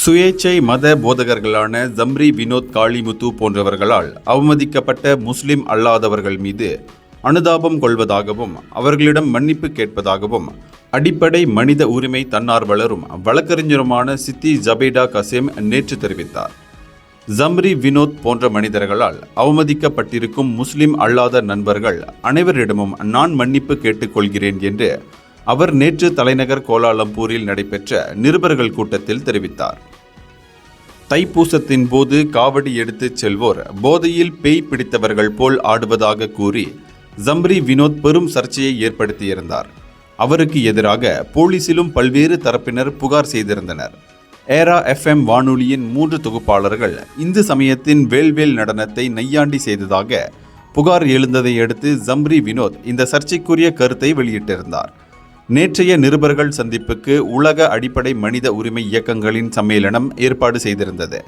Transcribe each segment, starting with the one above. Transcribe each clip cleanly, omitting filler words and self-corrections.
சுயேச்சை மத போதகர்களான ஜம்ரி வினோத் காளிமுத்து போன்றவர்களால் அவமதிக்கப்பட்ட முஸ்லிம் அல்லாதவர்கள் மீது அனுதாபம் கொள்வதாகவும் அவர்களிடம் மன்னிப்பு கேட்பதாகவும் அடிப்படை மனித உரிமை தன்னார்வலரும் வழக்கறிஞருமான சித்தி ஜபேடா கசேம் நேற்று தெரிவித்தார். ஜம்ரி வினோத் போன்ற மனிதர்களால் அவமதிக்கப்பட்டிருக்கும் முஸ்லிம் அல்லாத நண்பர்கள் அனைவரிடமும் நான் மன்னிப்பு கேட்டுக்கொள்கிறேன் என்று அவர் நேற்று தலைநகர் கோலாலம்பூரில் நடைபெற்ற நிருபர்கள் கூட்டத்தில் தெரிவித்தார். தைப்பூசத்தின் போது காவடி எடுத்துச் செல்வோர் போதையில் பேய் பிடித்தவர்கள் போல் ஆடுவதாக கூறி ஜம்ரி வினோத் பெரும் சர்ச்சையை ஏற்படுத்தியிருந்தார். அவருக்கு எதிராக போலீசிலும் பல்வேறு தரப்பினர் புகார் செய்திருந்தனர். ஏரா FM வானொலியின் 3 தொகுப்பாளர்கள் இந்து சமயத்தின் வேல்வேல் நடனத்தை நையாண்டி செய்ததாக புகார் எழுந்ததை அடுத்து ஜம்ரி வினோத் இந்த சர்ச்சைக்குரிய கருத்தை வெளியிட்டிருந்தார். நேற்றைய நிருபர்கள் சந்திப்புக்கு உலக அடிப்படை மனித உரிமை இயக்கங்களின் சம்மேளனம் ஏற்பாடு செய்திருந்தது.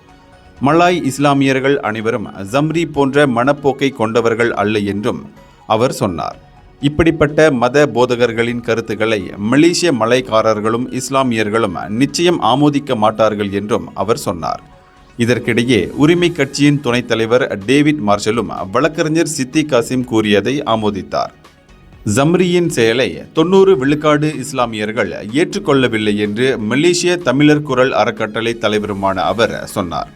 மலாய் இஸ்லாமியர்கள் அனைவரும் ஜம்ரி போன்ற மனப்போக்கை கொண்டவர்கள் அல்ல என்றும் அவர் சொன்னார். இப்படிப்பட்ட மத போதகர்களின் கருத்துக்களை மலேசிய மலைக்காரர்களும் இஸ்லாமியர்களும் நிச்சயம் ஆமோதிக்க மாட்டார்கள் என்றும் அவர் சொன்னார். இதற்கிடையே உரிமை கட்சியின் துணைத் தலைவர் டேவிட் மார்ஷலும் வழக்கறிஞர் சித்தி காசிம் கூறியதை ஆமோதித்தார். ஜம்ரியின் செயலை 90 விழுக்காடு இஸ்லாமியர்கள் ஏற்றுக்கொள்ளவில்லை என்று மலேசிய தமிழர் குரல் அறக்கட்டளை தலைவருமான அவர் சொன்னார்.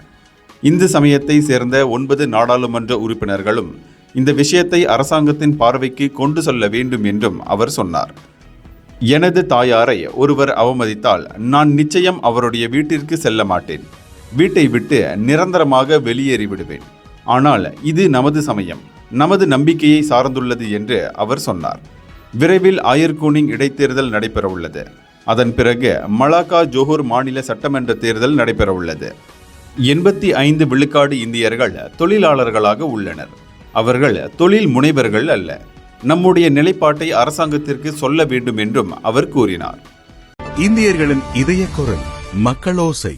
இந்து சமயத்தை சேர்ந்த 9 நாடாளுமன்ற உறுப்பினர்களும் இந்த விஷயத்தை அரசாங்கத்தின் பார்வைக்கு கொண்டு செல்ல வேண்டும் என்றும் அவர் சொன்னார். எனது தாயாரை ஒருவர் அவமதித்தால் நான் நிச்சயம் அவருடைய வீட்டிற்கு செல்ல மாட்டேன். வீட்டை விட்டு நிரந்தரமாக வெளியேறிவிடுவேன். ஆனால் இது நமது சமயம், நமது நம்பிக்கையை சார்ந்துள்ளது என்று அவர் சொன்னார். விரைவில் ஆயர்கூனிங் இடைத்தேர்தல் நடைபெறவுள்ளது. அதன் பிறகு மலாக்கா ஜோஹர் மாநில சட்டமன்ற தேர்தல் நடைபெறவுள்ளது. 85 விழுக்காடு இந்தியர்கள் தொழிலாளர்களாக உள்ளனர். அவர்கள் தொழில் முனைவர்கள் அல்ல. நம்முடைய நிலைப்பாட்டை அரசாங்கத்திற்கு சொல்ல வேண்டும் என்றும் அவர் கூறினார். இந்தியர்களின் இதய குரல் மக்களோசை.